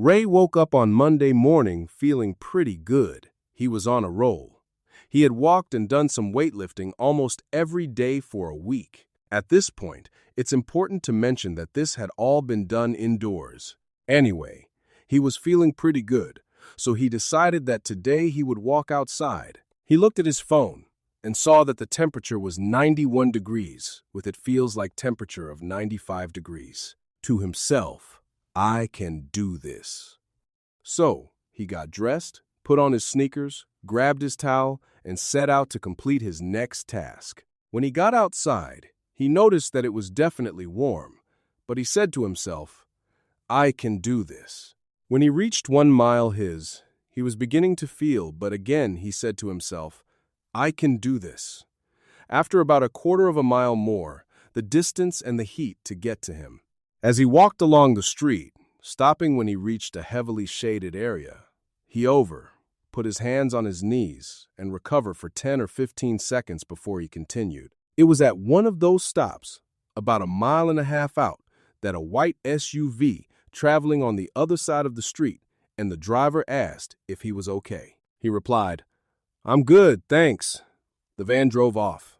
Ray woke up on Monday morning feeling pretty good. He was on a roll. He had walked and done some weightlifting almost every day for a week. At this point, it's important to mention that this had all been done indoors. Anyway, he was feeling pretty good, so he decided that today he would walk outside. He looked at his phone and saw that the temperature was 91 degrees, with it feels like temperature of 95 degrees. To himself, I can do this. So, he got dressed, put on his sneakers, grabbed his towel, and set out to complete his next task. When he got outside, he noticed that it was definitely warm, but he said to himself, I can do this. When he reached 1 mile he was beginning to feel, but again he said to himself, I can do this. After about a quarter of a mile more, the distance and the heat to get to him. As he walked along the street, stopping when he reached a heavily shaded area, he put his hands on his knees and recovered for 10 or 15 seconds before he continued. It was at one of those stops, about 1.5 miles out, that a white SUV traveling on the other side of the street, and the driver asked if he was okay. He replied, I'm good, thanks. The van drove off,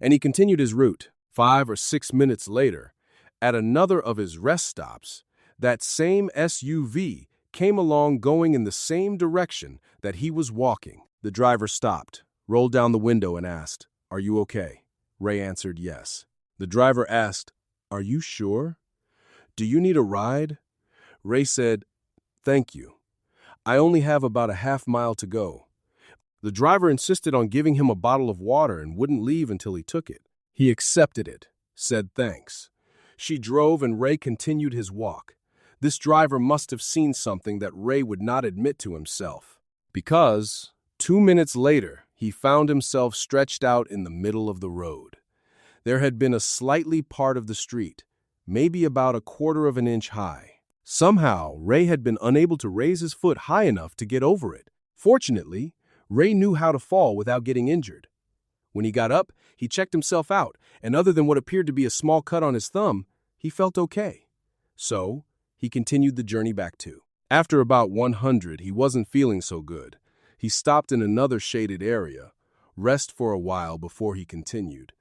and he continued his route. 5 or 6 minutes later, at another of his rest stops, that same SUV came along going in the same direction that he was walking. The driver stopped, rolled down the window, and asked, Are you okay? Ray answered yes. The driver asked, Are you sure? Do you need a ride? Ray said, Thank you. I only have about a half mile to go. The driver insisted on giving him a bottle of water and wouldn't leave until he took it. He accepted it, said thanks. She drove and Ray continued his walk. This driver must have seen something that Ray would not admit to himself, because 2 minutes later, he found himself stretched out in the middle of the road. There had been a slightly part of the street, maybe about 1/4 of an inch high. Somehow, Ray had been unable to raise his foot high enough to get over it. Fortunately, Ray knew how to fall without getting injured. When he got up, he checked himself out, and other than what appeared to be a small cut on his thumb, he felt okay. So, he continued the journey back too. After about 100, he wasn't feeling so good. He stopped in another shaded area, rest for a while before he continued.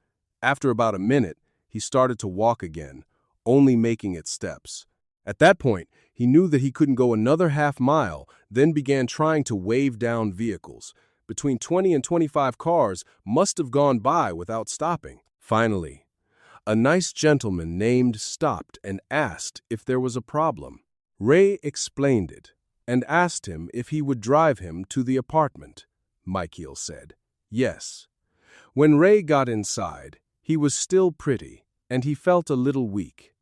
After about a minute, he started to walk again, only making it steps. At that point, he knew that he couldn't go another half mile, then began trying to wave down vehicles. Between 20 and 25 cars must have gone by without stopping. Finally, a nice gentleman named stopped and asked if there was a problem. Ray explained it and asked him if he would drive him to the apartment. Michael said, yes. When Ray got inside, he was still pretty, and he felt a little weak.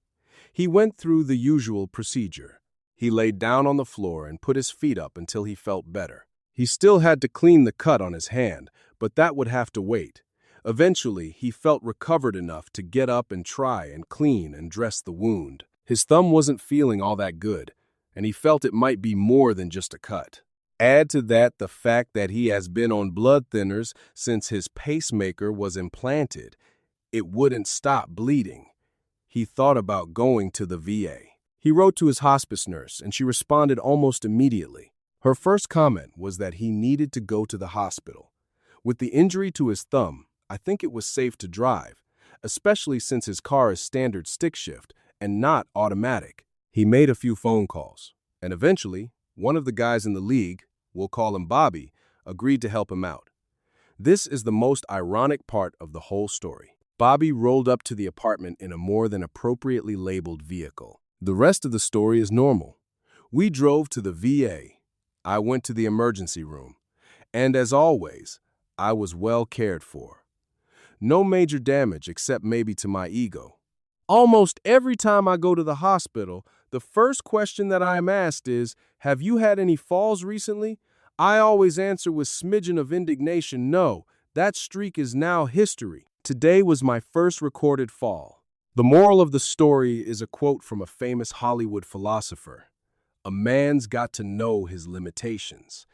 He went through the usual procedure. He laid down on the floor and put his feet up until he felt better. He still had to clean the cut on his hand, but that would have to wait. Eventually, he felt recovered enough to get up and try and clean and dress the wound. His thumb wasn't feeling all that good, and he felt it might be more than just a cut. Add to that the fact that he has been on blood thinners since his pacemaker was implanted. It wouldn't stop bleeding. He thought about going to the VA. He wrote to his hospice nurse, and she responded almost immediately. Her first comment was that he needed to go to the hospital. With the injury to his thumb, I think it was safe to drive, especially since his car is standard stick shift and not automatic. He made a few phone calls, and eventually, one of the guys in the league, we'll call him Bobby, agreed to help him out. This is the most ironic part of the whole story. Bobby rolled up to the apartment in a more than appropriately labeled vehicle. The rest of the story is normal. We drove to the VA. I went to the emergency room. And as always, I was well cared for. No major damage except maybe to my ego. Almost every time I go to the hospital, the first question that I am asked is, have you had any falls recently? I always answer with smidgen of indignation, no, that streak is now history. Today was my first recorded fall. The moral of the story is a quote from a famous Hollywood philosopher. A man's got to know his limitations.